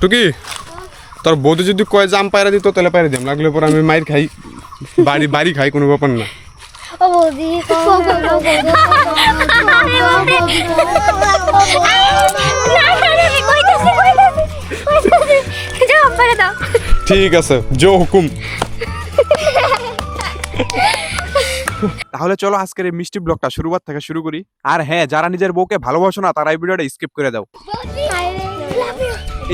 টুকি তোর বৌদি যদি কয় যে আম পায়রা দিত তাহলে পায়রা দিম, লাগলে পর আমি মাইর খাই, বাড়ি খাই, কোনো ব্যাপার না। ও বৌদি ঠিক আছে, জো হুকুম। তাহলে চলো আজকের এই মিষ্টি ব্লগটা শুরুবার থেকে শুরু করি। আর হ্যাঁ, যারা নিজের বউকে ভালোবাসো না তারা এই ভিডিওটা স্কিপ করে দাও।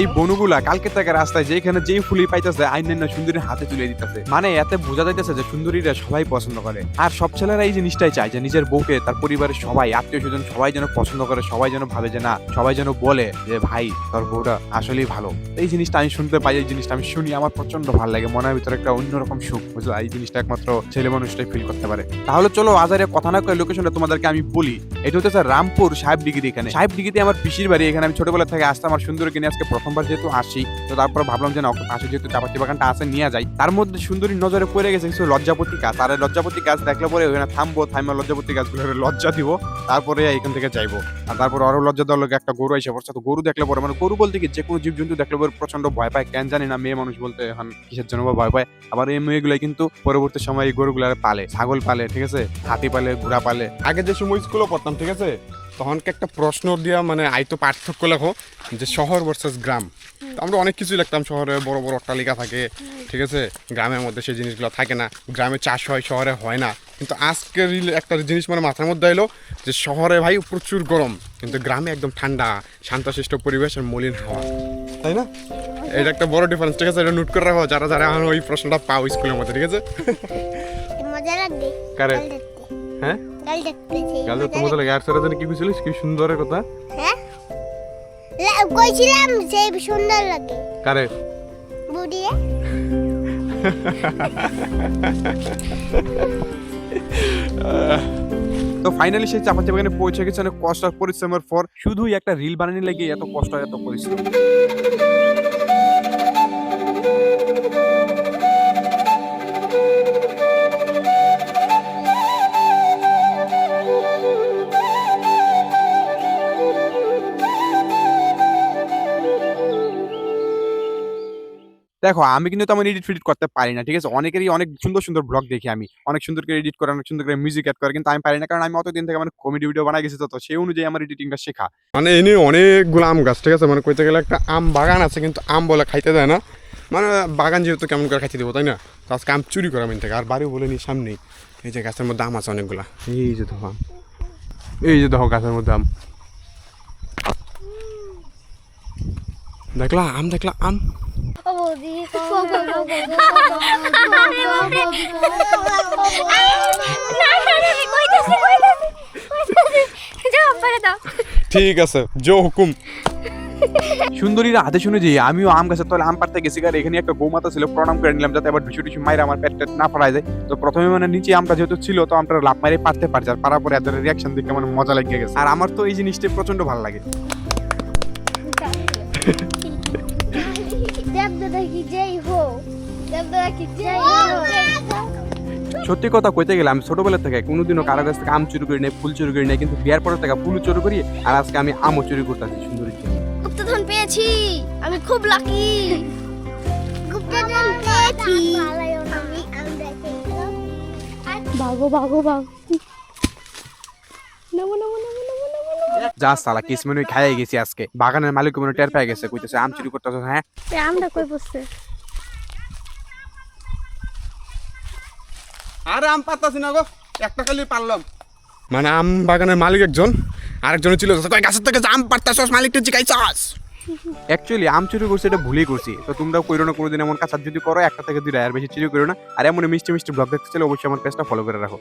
এই বনুগুলা কালকে থেকে রাস্তায় যেখানে যেই ফুলি পাইতেছে আইন সুন্দরীর হাতে তুলে দিতেছে, মানে এতে বোঝা যাইতেছে যে সুন্দরীরা সবাই পছন্দ করে। আর সব ছেলেরা এই জিনিসটাই চায় যে নিজের বউকে তার পরিবারের সবাই, আত্মীয় স্বজন সবাই যেন পছন্দ করে, সবাই যেন ভাবে যে না, সবাই যেন বলে যে ভাই তোর বউটা আসলেই ভালো। এই জিনিসটা আমি শুনতে পাই, এই জিনিসটা আমি শুনি, আমার প্রচন্ড ভালো লাগে, মনের ভিতরে একটা অন্যরকম সুখ, বুঝলো? এই জিনিসটা একমাত্র ছেলে মানুষটাই ফিল করতে পারে। তাহলে চলো আজারে কথা না কয়ে লোকেশনটা তোমাদেরকে আমি বলি। এটা হচ্ছে রামপুর সাহেব ডিগ্রি। এখানে সাহেব ডিগ্রিতে আমার পিসির বাড়ি। এখানে আমি ছোটবেলা থেকে আসতাম। আমার সুন্দরীকে নিয়ে আজকে প্রথমবার যেহেতু আসি, তো তারপর ভাবলাম যে না, পাশে যেহেতু চাপাতি বাগানটা আছে নিয়ে যাই। তার মধ্যে সুন্দরীর নজরে পড়ে গেছে কিছু লজ্জাপতি গাছ। আর লজ্জাপতি গাছ দেখলে পরে ওখানে থামবো, লজ্জাপতি গাছগুলো লজ্জা দিব, তারপরে এখান থেকে যাইবো। আর তারপর আরো লজ্জা দেওয়ার লোক একটা গরু এসে পড়ছে। তো গরু দেখলে পরে, মানে গরু বলতে কি যে কোনো জীবজন্তু দেখলে পরে প্রচন্ড ভয় পায়, কেন জানি না। মেয়ে মানুষ বলতে এখন কিসের জন্য ভয় পায়। আবার এই মেয়েগুলাই কিন্তু পরবর্তী সময় এই গরুগুলার পালে, ছাগল পালে, ঠিক আছে, হাতি পালে, ঘোড়া পালে। আগে যে সময় স্কুলে পড়তাম, ঠিক আছে, তখনকে একটা প্রশ্ন দিয়া মানে আইতো পার্থক্য লেখো যে শহর ভার্সেস গ্রাম। আমরা অনেক কিছুই লিখতাম, শহরে বড় বড় অট্টালিকা থাকে, ঠিক আছে, গ্রামের মধ্যে সেই জিনিসগুলো থাকে না, গ্রামে চাষ হয়, শহরে হয় না। কিন্তু আজকের একটা জিনিস মানে মাথার মধ্যে এলো যে শহরে ভাই প্রচুর গরম, কিন্তু গ্রামে একদম ঠান্ডা, শান্তশিষ্ট পরিবেশ আর মলিন হাওয়া, তাই না? এটা একটা বড় ডিফারেন্স, ঠিক আছে, এটা নোট করে রাখো যারা যারা এখন ওই প্রশ্নটা পাও স্কুলের মধ্যে, ঠিক আছে? মজা লাগবে কারে? হ্যাঁ, কাল দেখতেছি গাল তো মজা লাগে। আর সেটা জানি কি কইছিলিস, কি সুন্দরের কথা? হ্যাঁ কইছিলাম সেই সুন্দর লাগে কারে? বুড়িয়ে তো ফাইনালি সেই চাপাতি বাগানে পৌঁছে গেছে অনেক কষ্ট আর পরিশ্রমের পর। শুধুই একটা রিল বানানোর লাগে এত কষ্ট, এত পরিশ্রম। দেখো আমি কিন্তু তেমন এডিট ফিডিট করতে পারি না, ঠিক আছে। অনেকেরই অনেক সুন্দর সুন্দর ব্লগ দেখি আমি, অনেক সুন্দর করে এডিট করে, অনেক সুন্দর করে মিউজিক অ্যাড করে, কিন্তু আমি পারি না, কারণ আমি অতদিন থেকে মানে কমেডি ভিডিও বানাই গেছি, তো সেই অনুযায়ী আমার এডিটিংটা শেখা। মানে এনে অনেকগুলো আম গাছ, ঠিক আছে, মানে কইতে গেলে একটা আম বাগান আছে, কিন্তু আম বলে খাইতে দেয় না। মানে বাগান যেহেতু কেমন করে খাইতে দেবো, তাই না? তো আজকে আম চুরি করা মিন থেকে, আর বাড়িও বলে নি সামনেই। এই যে গাছের মধ্যে আম আছে অনেকগুলা, এই যে দেখো আম, এই যে দেখো গাছের মধ্যে আম, দেখলা আম, দেখলা আম। ও বৌদি ঠিক আছে, জো হুকুম। সুন্দরীরা হাতে শুনে যে আমিও আম গাছের তলে আম পাড়তে গেছি, আর এখানে একটা গৌমাতা ছিল, প্রণাম করে নিলাম যাতে আবার ঢুসু মাইরে আমার পেট না ফাড়ায় যায়। তো প্রথমে মানে নিচে আমটা যেহেতু ছিল, তো আমটা লাভ মারে পারতে পারছে, আর পারার পরে এদের রিয়াকশন দেখে মানে মজা লেগে গেছে। আর আমার তো এই জিনিসটা প্রচন্ড ভালো লাগে। সত্যি কথা কইতে গেলে আমি ছোটবেলা থেকে কোনোদিনও কারো কাছ থেকে আম চুরি করি নাই, ফুল চুরি করি নাই, কিন্তু বিয়ার পরের থেকে ফুল চুরি করি, আর আজকে আমি আমও চুরি করতেছি সুন্দরীর জন্য। গুপ্তধন পেয়েছি, আমি খুব লাকি। গুপ্তধন পেয়েছি আমি, ভাগো ভাগো ভাগো। নমো নমো নমো নমো নমো। যা সালা কিসমিনুই খাইয়ে গেছি আজকে। বাগানের মালিক মনে টের পেয়ে গেছে, কইতেছে আম চুরি করতেছ। হ্যাঁ, আমটা কই বসছে? আরে আম পারতাছি না গো, একটা খালি পারলাম। মানে আম বাগানের মালিক একজন, আরেকজন ছিল গাছের থেকে আম পারতাছস, মালিকটা জিগাইছস। অ্যাকচুয়ালি আম চুরি করছি এটা ভুলেই করছি। তো তোমরাও কইরো না কোনোদিন এমন কাজ, যদি করো একটা থেকে দুইটা, আর বেশি চুরি করো না। আর এমন মিষ্টি মিষ্টি ব্লগ দেখতে চাইলে অবশ্যই আমার পেজটা ফলো করে রাখো।